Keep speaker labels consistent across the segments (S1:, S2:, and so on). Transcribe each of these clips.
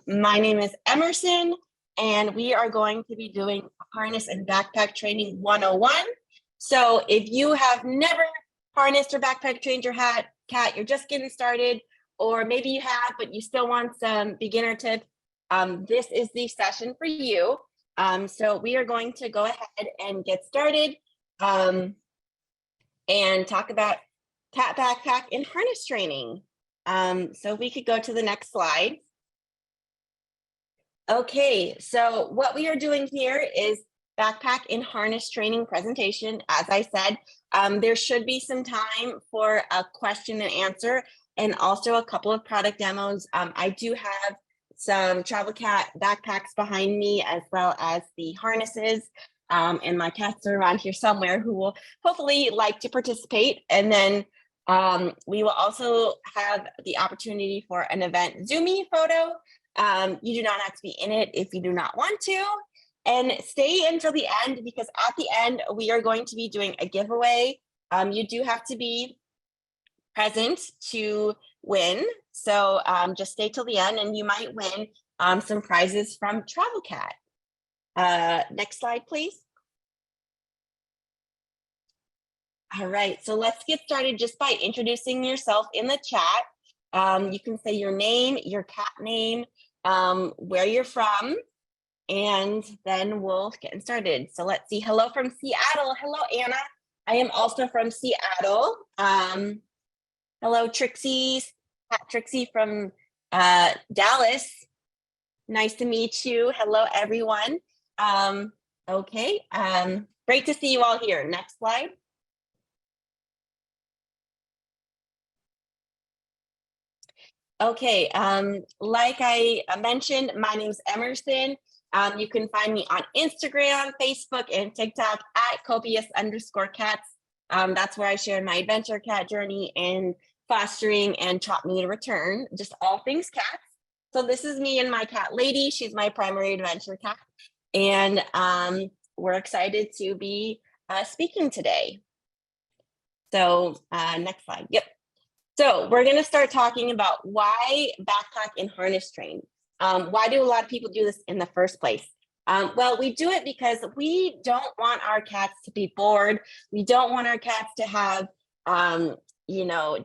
S1: My name is Emerson, and we are going to be doing Harness and Backpack Training 101. So if you have never harnessed or backpack trained your cat, you're just getting started, or maybe you have, but you still want some beginner tips, this is the session for you. So we are going to go ahead and get started and talk about cat backpack and harness training. So we could go to the next slide. Okay, so what we are doing here is backpack and harness training presentation. As I said, there should be some time for a question and answer and also a couple of product demos. I do have some travel cat backpacks behind me as well as the harnesses. And my cats are around here somewhere who will hopefully like to participate. And then we will also have the opportunity for an event Zoom-y photo. You do not have to be in it if you do not want to. And stay until the end, because at the end, we are going to be doing a giveaway. You do have to be present to win. So just stay till the end and you might win some prizes from Travel Cat. Next slide, please. All right, so let's get started just by introducing yourself in the chat. You can say your name, your cat name, where you're from, and then we'll get started. So let's see. Hello from Seattle. Hello, Anna. I am also from Seattle. Hello, Trixie. Cat Trixie from Dallas. Nice to meet you. Hello, everyone. Okay, great to see you all here. Next slide. Okay, like I mentioned, my name's Emerson. You can find me on Instagram, Facebook, and TikTok at copious_cats. That's where I share my adventure cat journey and fostering and taught me to return, just all things cats. So this is me and my cat Lady. She's my primary adventure cat. And we're excited to be speaking today. So next slide. Yep. So we're going to start talking about why backpack and harness train. Why do a lot of people do this in the first place? Well, we do it because we don't want our cats to be bored. We don't want our cats to have,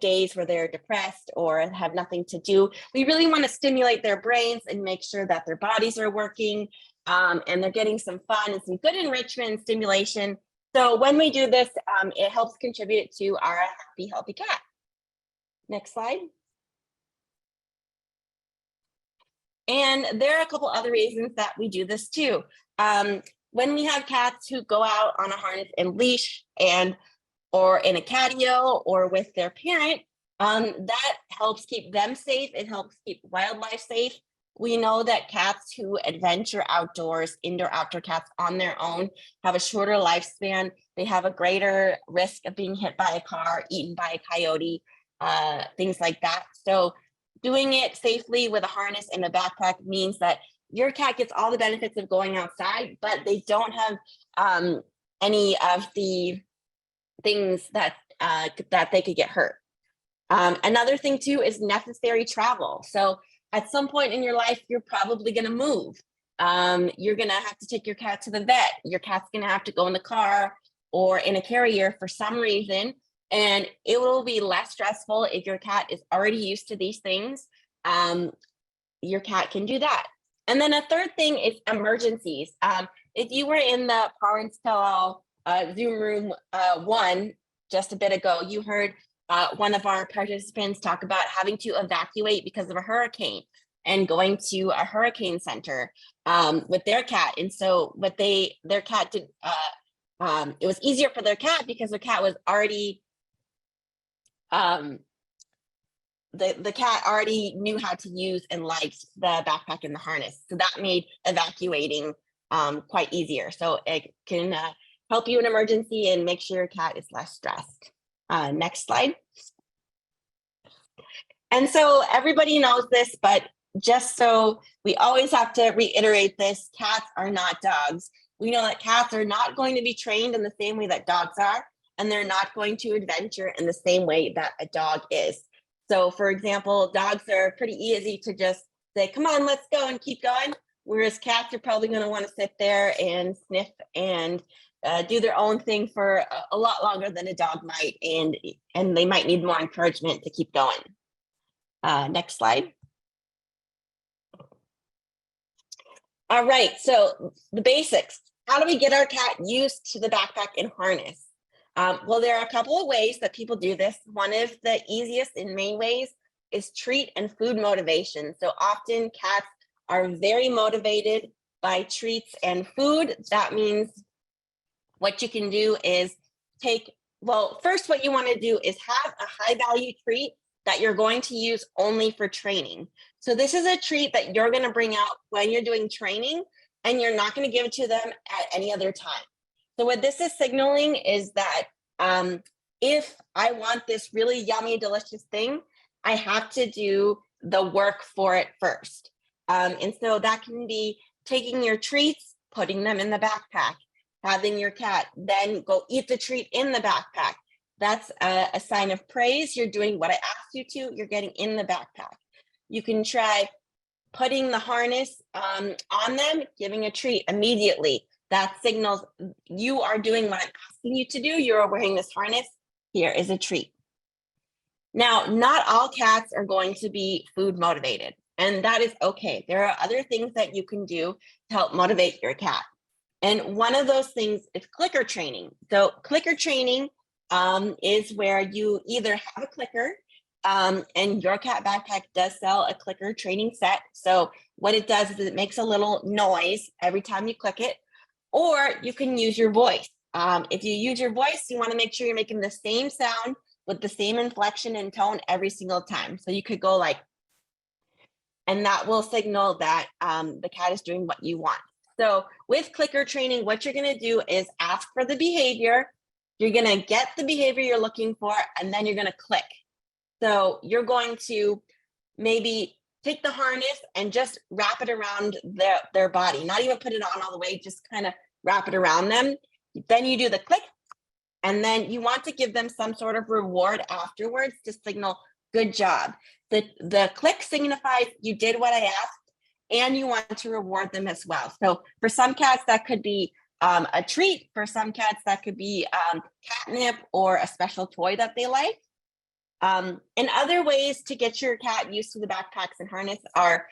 S1: days where they're depressed or have nothing to do. We really want to stimulate their brains and make sure that their bodies are working and they're getting some fun and some good enrichment and stimulation. So when we do this, it helps contribute to our happy, healthy cat. Next slide. And there are a couple other reasons that we do this too. When we have cats who go out on a harness and leash or in a catio or with their parent, that helps keep them safe. It helps keep wildlife safe. We know that cats who adventure outdoors, indoor-outdoor cats on their own, have a shorter lifespan. They have a greater risk of being hit by a car, eaten by a coyote, things like that. So doing it safely with a harness and a backpack means that your cat gets all the benefits of going outside, but they don't have any of the things that they could get hurt. Another thing too is necessary travel. So at some point in your life, you're probably going to move. You're going to have to take your cat to the vet. Your cat's going to have to go in the car or in a carrier for some reason. And it will be less stressful if your cat is already used to these things. Your cat can do that. And then a third thing is emergencies. If you were in the Parents Tell All Zoom room 1 just a bit ago, you heard one of our participants talk about having to evacuate because of a hurricane and going to a hurricane center with their cat. And so what their cat did, it was easier for their cat because their cat was already the cat already knew how to use and liked the backpack and the harness. So that made evacuating quite easier. So it can help you in emergency and make sure your cat is less stressed. Next slide. And so everybody knows this, but just so we always have to reiterate this, cats are not dogs. We know that cats are not going to be trained in the same way that dogs are. And they're not going to adventure in the same way that a dog is. So for example, dogs are pretty easy to just say, come on, let's go, and keep going. Whereas cats are probably going to want to sit there and sniff and do their own thing for a lot longer than a dog might, and they might need more encouragement to keep going. Next slide. All right, so the basics. How do we get our cat used to the backpack and harness? Well, there are a couple of ways that people do this. One of the easiest and main ways is treat and food motivation. So often cats are very motivated by treats and food. That means what you can do is first what you want to do is have a high value treat that you're going to use only for training. So this is a treat that you're going to bring out when you're doing training, and you're not going to give it to them at any other time. So what this is signaling is that if I want this really yummy, delicious thing, I have to do the work for it first. And so that can be taking your treats, putting them in the backpack, having your cat then go eat the treat in the backpack. That's a sign of praise. You're doing what I asked you to, you're getting in the backpack. You can try putting the harness on them, giving a treat immediately. That signals you are doing what I'm asking you to do. You're wearing this harness. Here is a treat. Now, not all cats are going to be food motivated, and that is okay. There are other things that you can do to help motivate your cat. And one of those things is clicker training. So clicker training is where you either have a clicker, and your cat backpack does sell a clicker training set. So what it does is it makes a little noise every time you click it, or you can use your voice. If you use your voice, you want to make sure you're making the same sound with the same inflection and tone every single time. So you could go like, and that will signal that the cat is doing what you want. So with clicker training, what you're going to do is ask for the behavior. You're going to get the behavior you're looking for, and then you're going to click. So you're going to maybe take the harness and just wrap it around their body, not even put it on all the way, just kind of wrap it around them. Then you do the click, and then you want to give them some sort of reward afterwards to signal, good job. The click signifies you did what I asked, and you want to reward them as well. So for some cats, that could be a treat. For some cats, that could be catnip or a special toy that they like. And other ways to get your cat used to the backpacks and harness are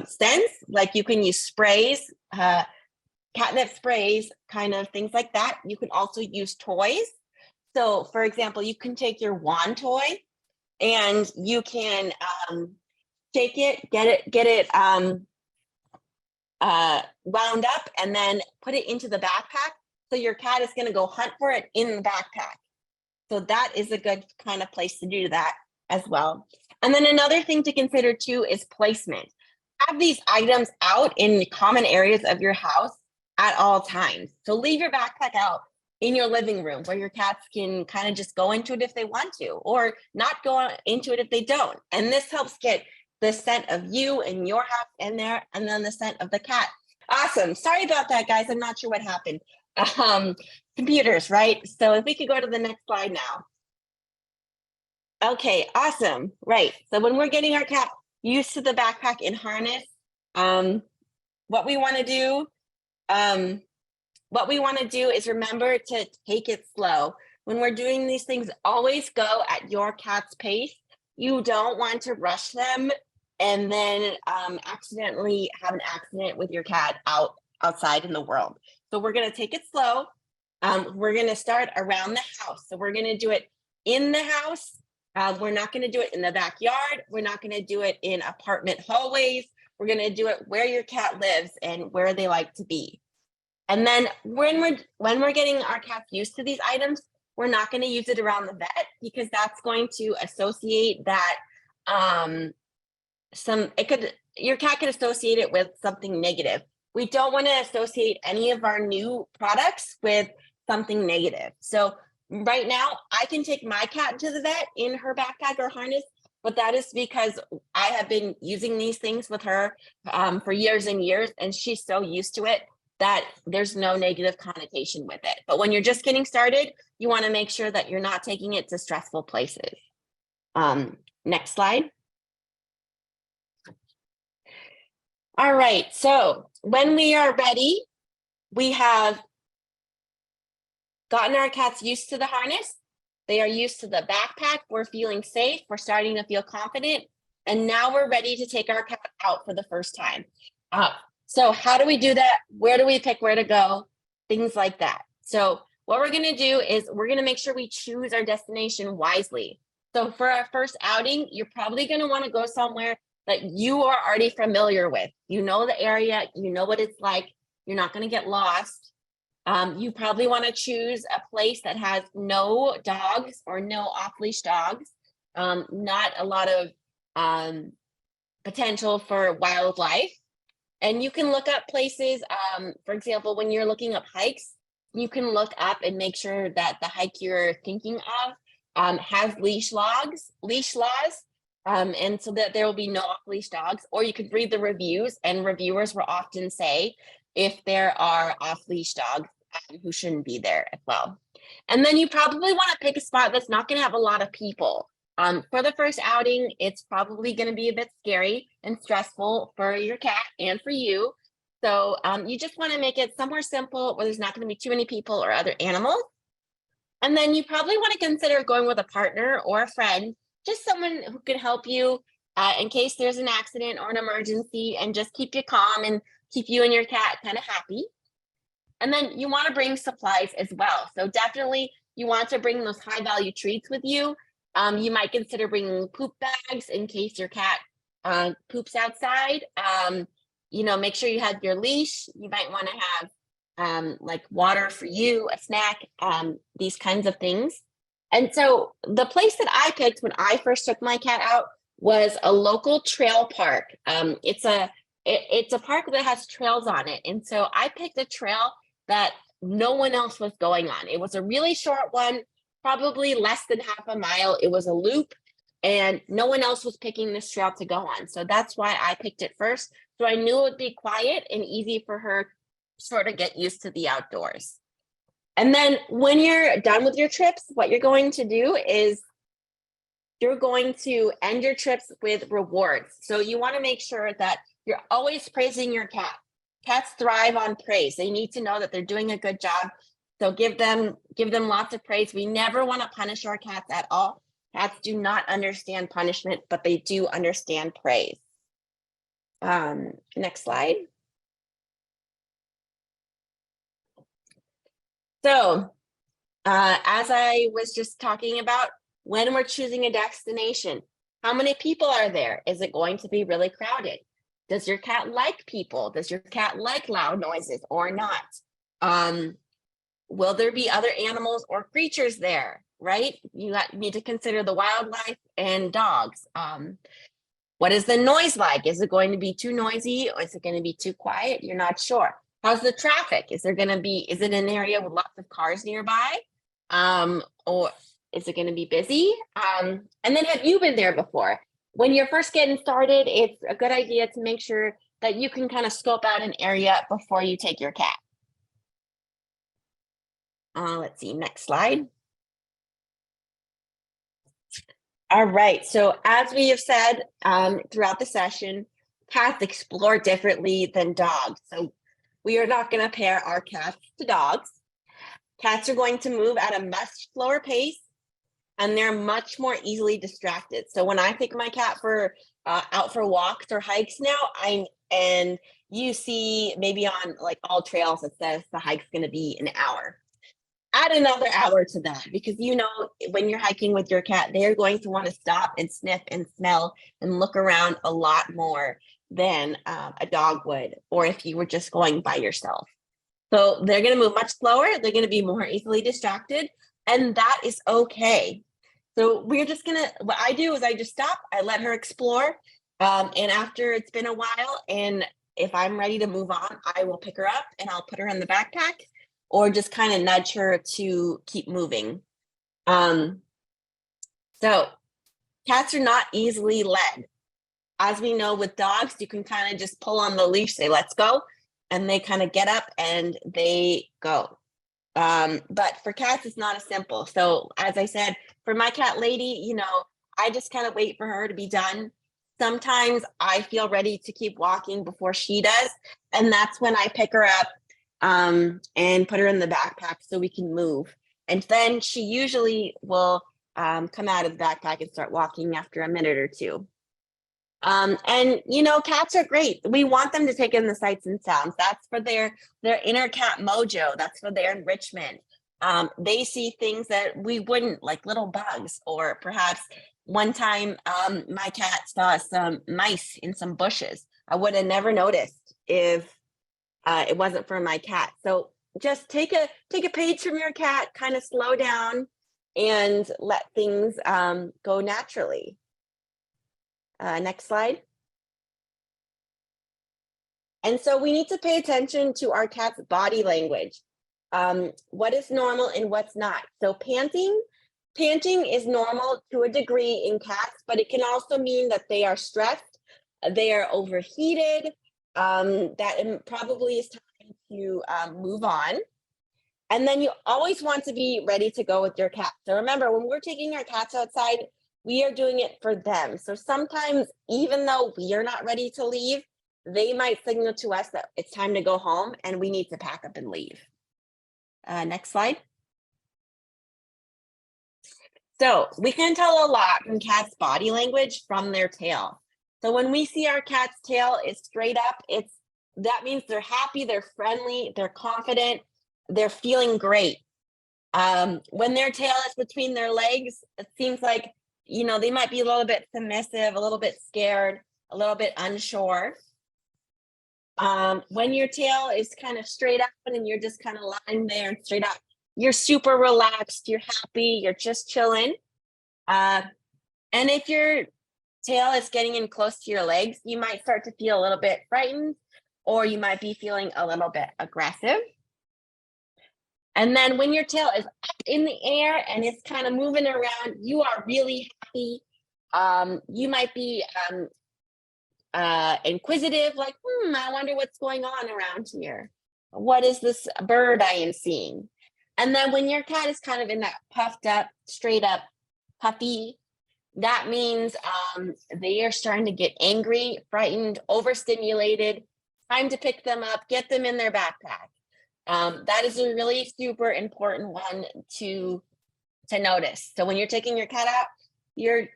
S1: scents, like you can use sprays, catnip sprays, kind of things like that. You can also use toys. So for example, you can take your wand toy and you can take it, get it wound up, and then put it into the backpack. So your cat is going to go hunt for it in the backpack. So that is a good kind of place to do that as well. And then another thing to consider too is placement. Have these items out in common areas of your house at all times. So leave your backpack out in your living room where your cats can kind of just go into it if they want to, or not go into it if they don't. And this helps get the scent of you and your house in there, and then the scent of the cat. Awesome. Sorry about that, guys. I'm not sure what happened. Computers, right? So if we could go to the next slide now. Okay, awesome. Right. So when we're getting our cat used to the backpack and harness, what we want to do is remember to take it slow. When we're doing these things, always go at your cat's pace. You don't want to rush them and then accidentally have an accident with your cat outside in the world. So we're going to take it slow. We're going to start around the house. So we're going to do it in the house. We're not going to do it in the backyard. We're not going to do it in apartment hallways. We're going to do it where your cat lives and where they like to be. And then when we're getting our cats used to these items, we're not going to use it around the vet, because that's going to associate that your cat could associate it with something negative. We don't want to associate any of our new products with something negative. So right now, I can take my cat to the vet in her backpack or harness, but that is because I have been using these things with her for years and years, and she's so used to it that there's no negative connotation with it. But when you're just getting started, you want to make sure that you're not taking it to stressful places. Next slide. All right, so when we are ready, we have gotten our cats used to the harness. They are used to the backpack. We're feeling safe. We're starting to feel confident. And now we're ready to take our cat out for the first time. So how do we do that? Where do we pick where to go? Things like that. So what we're gonna do is we're gonna make sure we choose our destination wisely. So for our first outing, you're probably gonna wanna go somewhere that you are already familiar with. You know the area, you know what it's like. You're not gonna get lost. You probably want to choose a place that has no dogs or no off-leash dogs, not a lot of potential for wildlife. And you can look up places, for example, when you're looking up hikes, you can look up and make sure that the hike you're thinking of has leash laws, and so that there will be no off-leash dogs. Or you could read the reviews, and reviewers will often say if there are off-leash dogs who shouldn't be there as well. And then you probably want to pick a spot that's not going to have a lot of people. For the first outing, it's probably going to be a bit scary and stressful for your cat and for you. So you just want to make it somewhere simple where there's not going to be too many people or other animals. And then you probably want to consider going with a partner or a friend, just someone who can help you in case there's an accident or an emergency, and just keep you calm and keep you and your cat kind of happy. And then you want to bring supplies as well. So definitely you want to bring those high value treats with you. You might consider bringing poop bags in case your cat poops outside. Make sure you have your leash. You might want to have like water for you, a snack, these kinds of things. And so the place that I picked when I first took my cat out was a local trail park. It's a park that has trails on it. And so I picked a trail that no one else was going on. It was a really short one, probably less than half a mile. It was a loop, and no one else was picking this trail to go on. So that's why I picked it first. So I knew it would be quiet and easy for her to sort of get used to the outdoors. And then when you're done with your trips, what you're going to do is you're going to end your trips with rewards. So you want to make sure that you're always praising your cat. Cats thrive on praise. They need to know that they're doing a good job. So give them lots of praise. We never want to punish our cats at all. Cats do not understand punishment, but they do understand praise. Next slide. So as I was just talking about, when we're choosing a destination, how many people are there? Is it going to be really crowded? Does your cat like people? Does your cat like loud noises or not? Will there be other animals or creatures there, right? You need to consider the wildlife and dogs. What is the noise like? Is it going to be too noisy, or is it going to be too quiet? You're not sure. How's the traffic? Is it an area with lots of cars nearby? Or is it going to be busy? And then have you been there before? When you're first getting started, it's a good idea to make sure that you can kind of scope out an area before you take your cat. Let's see, next slide. All right, so as we have said throughout the session, cats explore differently than dogs. So we are not going to pair our cats to dogs. Cats are going to move at a much slower pace, and they're much more easily distracted. So when I take my cat for out for walks or hikes now, and you see maybe on like all trails it says the hike's going to be an hour. Add another hour to that, because when you're hiking with your cat, they're going to want to stop and sniff and smell and look around a lot more than a dog would, or if you were just going by yourself. So they're going to move much slower. They're going to be more easily distracted, and that is okay. So what I do is I just stop, I let her explore. And after it's been a while, and if I'm ready to move on, I will pick her up and I'll put her in the backpack, or just kind of nudge her to keep moving. So cats are not easily led. As we know with dogs, you can kind of just pull on the leash, say, let's go. And they kind of get up and they go. But for cats, it's not as simple. So as I said, for my cat Lady, I just kind of wait for her to be done. Sometimes I feel ready to keep walking before she does, and that's when I pick her up and put her in the backpack so we can move. And then she usually will come out of the backpack and start walking after a minute or two. And you know, cats are great. We want them to take in the sights and sounds. That's for their inner cat mojo. That's for their enrichment. They see things that we wouldn't, like little bugs, or perhaps one time my cat saw some mice in some bushes. I would have never noticed if it wasn't for my cat. So just take a page from your cat, kind of slow down and let things go naturally. Next slide. And so we need to pay attention to our cat's body language. What is normal and what's not. So panting is normal to a degree in cats, but it can also mean that they are stressed, they are overheated, that it probably is time to move on. And then you always want to be ready to go with your cat. So remember, when we're taking our cats outside, we are doing it for them. So sometimes, even though we are not ready to leave, they might signal to us that it's time to go home and we need to pack up and leave. Next slide. So we can tell a lot from cats' body language from their tail. So when we see our cat's tail is straight up, that means they're happy, they're friendly, they're confident, they're feeling great. When their tail is between their legs, it seems like, you know, they might be a little bit submissive, a little bit scared, a little bit unsure. When your tail is kind of straight up and you're just kind of lying there and straight up, you're super relaxed, you're happy, you're just chilling. And if your tail is getting in close to your legs, you might start to feel a little bit frightened, or you might be feeling a little bit aggressive. And then when your tail is up in the air and it's kind of moving around, you are really happy. You might be inquisitive, like, I wonder what's going on around here. What is this bird I am seeing? And then when your cat is kind of in that puffed up, straight up, puffy, that means they are starting to get angry, frightened, overstimulated. Time to pick them up, get them in their backpack. That is a really super important one to notice. So when you're taking your cat out, your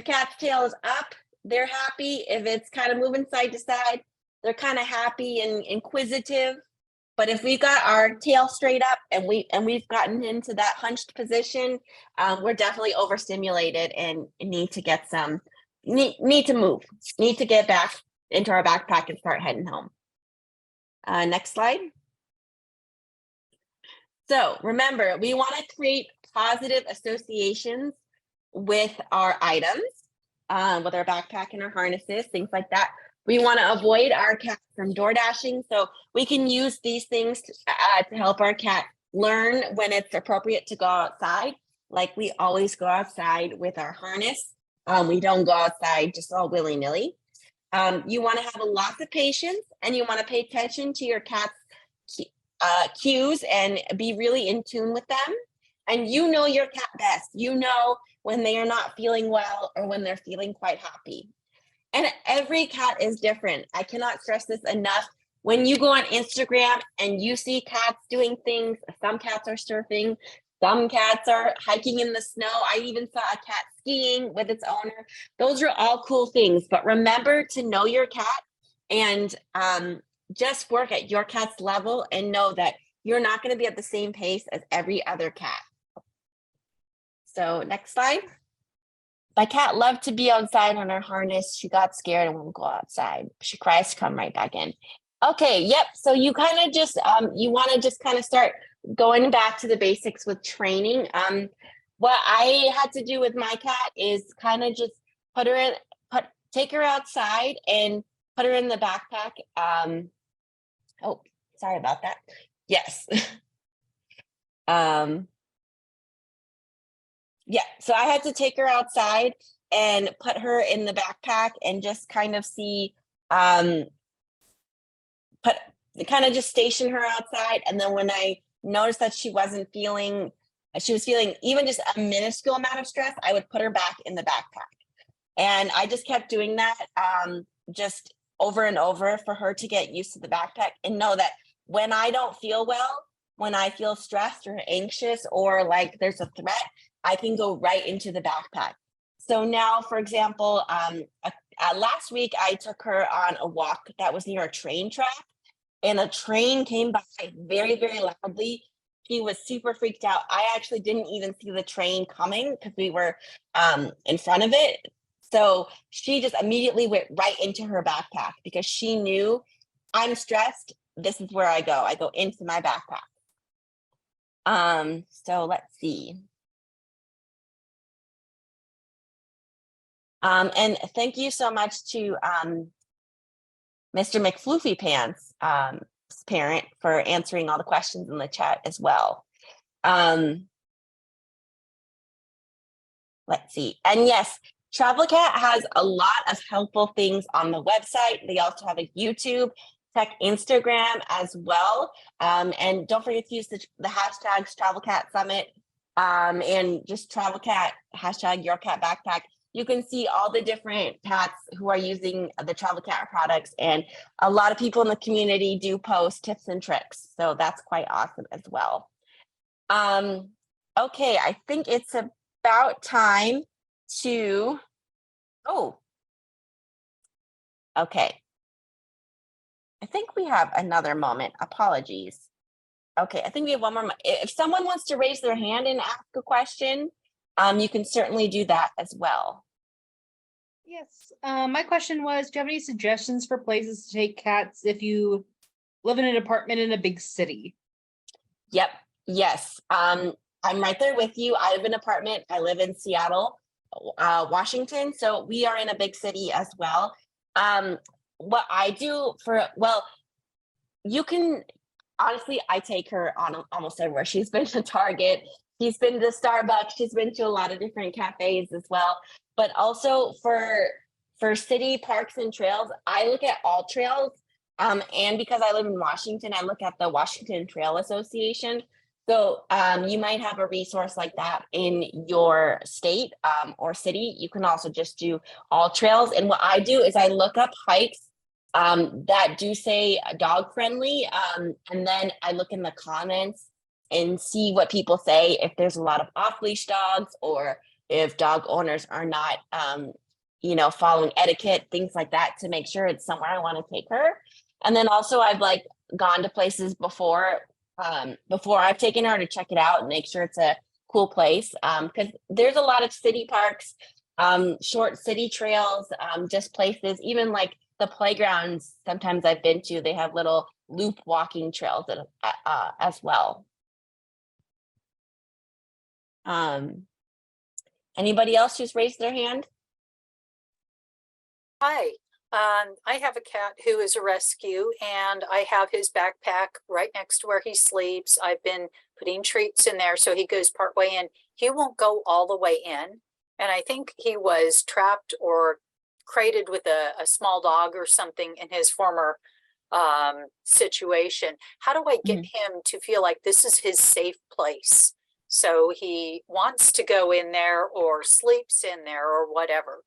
S1: cat's tail is up. They're happy. If it's kind of moving side to side, they're kind of happy and inquisitive. But if we've got our tail straight up and we've gotten into that hunched position, we're definitely overstimulated and need to get need to move, need to get back into our backpack and start heading home. Next slide. So remember, we want to create positive associations with our items, with our backpack and our harnesses, things like that. We want to avoid our cat from door dashing. So we can use these things to help our cat learn when it's appropriate to go outside. Like we always go outside with our harness. We don't go outside just all willy-nilly. You want to have a lot of patience, and you want to pay attention to your cat's cues and be really in tune with them. And you know your cat best. You know when they are not feeling well or when they're feeling quite happy. And every cat is different. I cannot stress this enough. When you go on Instagram and you see cats doing things, some cats are surfing, some cats are hiking in the snow. I even saw a cat skiing with its owner. Those are all cool things. But remember to know your cat and just work at your cat's level and know that you're not going to be at the same pace as every other cat. So next slide. My cat loved to be outside on her harness. She got scared and won't go outside. She cries to come right back in. Okay, yep. So you kind of just, you want to just kind of start going back to the basics with training. What I had to do with my cat is kind of just take her outside and put her in the backpack. Oh, sorry about that. Yes. Yeah, so I had to take her outside and put her in the backpack and just kind of see, kind of just station her outside. And then when I noticed that she was feeling even just a minuscule amount of stress, I would put her back in the backpack. And I just kept doing that just over and over for her to get used to the backpack and know that when I don't feel well, when I feel stressed or anxious or like there's a threat, I can go right into the backpack. So now, for example, last week I took her on a walk that was near a train track, and a train came by very, very loudly. She was super freaked out. I actually didn't even see the train coming because we were in front of it. So she just immediately went right into her backpack because she knew I'm stressed. This is where I go. I go into my backpack. So let's see. And thank you so much to Mr. McFloofy Pants, parent, for answering all the questions in the chat as well. Let's see. And yes, Travel Cat has a lot of helpful things on the website. They also have a YouTube, check Instagram as well. And don't forget to use the hashtags Travel Cat Summit and just Travel Cat, hashtag Your Cat Backpack. You can see all the different cats who are using the Travel Cat products. And a lot of people in the community do post tips and tricks. So that's quite awesome as well. Okay, I think it's about time to, okay. I think we have another moment. Apologies. Okay, I think we have one more. If someone wants to raise their hand and ask a question, you can certainly do that as well.
S2: Yes, my question was, do you have any suggestions for places to take cats if you live in an apartment in a big city?
S1: Yep, yes. I'm right there with you. I have an apartment. I live in Seattle, Washington. So we are in a big city as well. What I do you can, honestly, I take her on almost everywhere. She's been to Target, she's been to Starbucks, she's been to a lot of different cafes as well. But also for city parks and trails, I look at all trails. And because I live in Washington, I look at the Washington Trail Association. So you might have a resource like that in your state or city. You can also just do all trails. And what I do is I look up hikes that do say dog friendly. And then I look in the comments and see what people say, if there's a lot of off leash dogs or if dog owners are not, following etiquette, things like that, to make sure it's somewhere I want to take her. And then also I've gone to places before I've taken her to check it out and make sure it's a cool place. Because there's a lot of city parks, short city trails, just places, even like the playgrounds sometimes I've been to, they have little loop walking trails as well. Anybody else who's raised their hand?
S3: Hi, I have a cat who is a rescue, and I have his backpack right next to where he sleeps. I've been putting treats in there so he goes part way in. He won't go all the way in, and I think he was trapped or crated with a small dog or something in his former situation. How do I get him to feel like this is his safe place? So he wants to go in there or sleeps in there or whatever.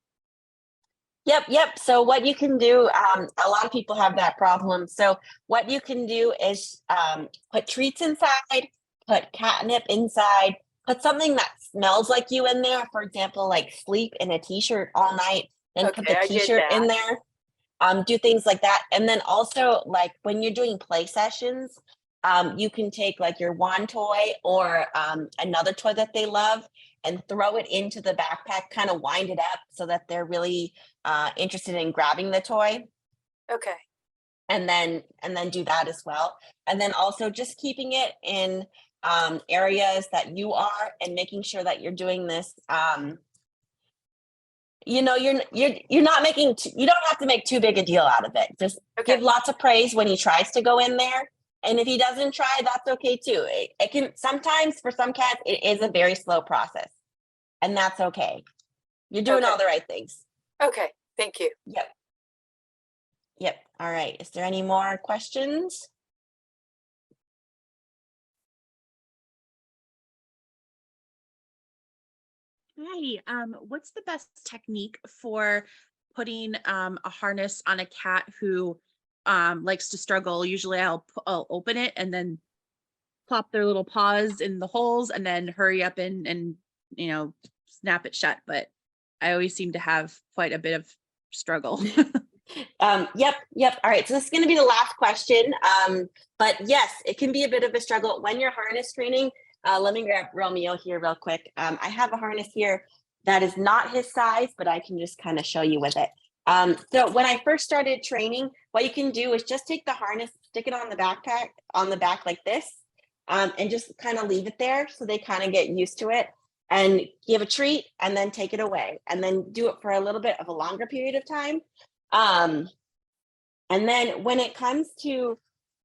S1: Yep. So what you can do, a lot of people have that problem. So what you can do is put treats inside, put catnip inside, put something that smells like you in there. For example, like sleep in a t-shirt all night, then put the t-shirt in there. Do things like that. And then also, like when you're doing play sessions, you can take like your wand toy or another toy that they love and throw it into the backpack, kind of wind it up so that they're really interested in grabbing the toy.
S3: Okay.
S1: And then do that as well. And then also just keeping it in areas that you are and making sure that you're doing this. You're not making, you don't have to make too big a deal out of it. Just give lots of praise when he tries to go in there. And if he doesn't try, that's okay too. It can sometimes, for some cats, it is a very slow process, and that's okay. You're doing all the right things.
S3: Okay, thank you.
S1: Yep. All right. Is there any more questions?
S4: Hi, what's the best technique for putting a harness on a cat who likes to struggle? Usually I'll open it and then plop their little paws in the holes and then hurry up and you know snap it shut. But I always seem to have quite a bit of struggle.
S1: Yep. All right. So this is going to be the last question. But yes, it can be a bit of a struggle when you're harness training. Let me grab Romeo here real quick. I have a harness here that is not his size, but I can just kind of show you with it. So when I first started training, what you can do is just take the harness, stick it on the backpack, on the back like this, and just kind of leave it there so they kind of get used to it and give a treat and then take it away and then do it for a little bit of a longer period of time. And then when it comes to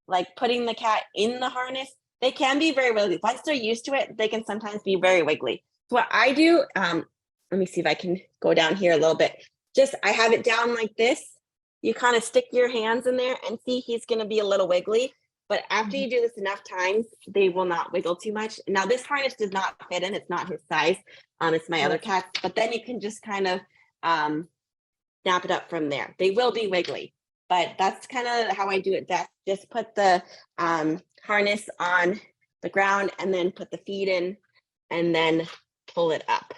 S1: like putting the cat in the harness, they can be very wiggly. Once they're used to it, they can sometimes be very wiggly. So what I do, let me see if I can go down here a little bit. Just, I have it down like this. You kind of stick your hands in there and see he's going to be a little wiggly. But after you do this enough times, they will not wiggle too much. Now this harness does not fit in. It's not his size. It's my other cat's. But then you can just kind of snap it up from there. They will be wiggly. But that's kind of how I do it best. Just put the harness on the ground and then put the feet in and then pull it up.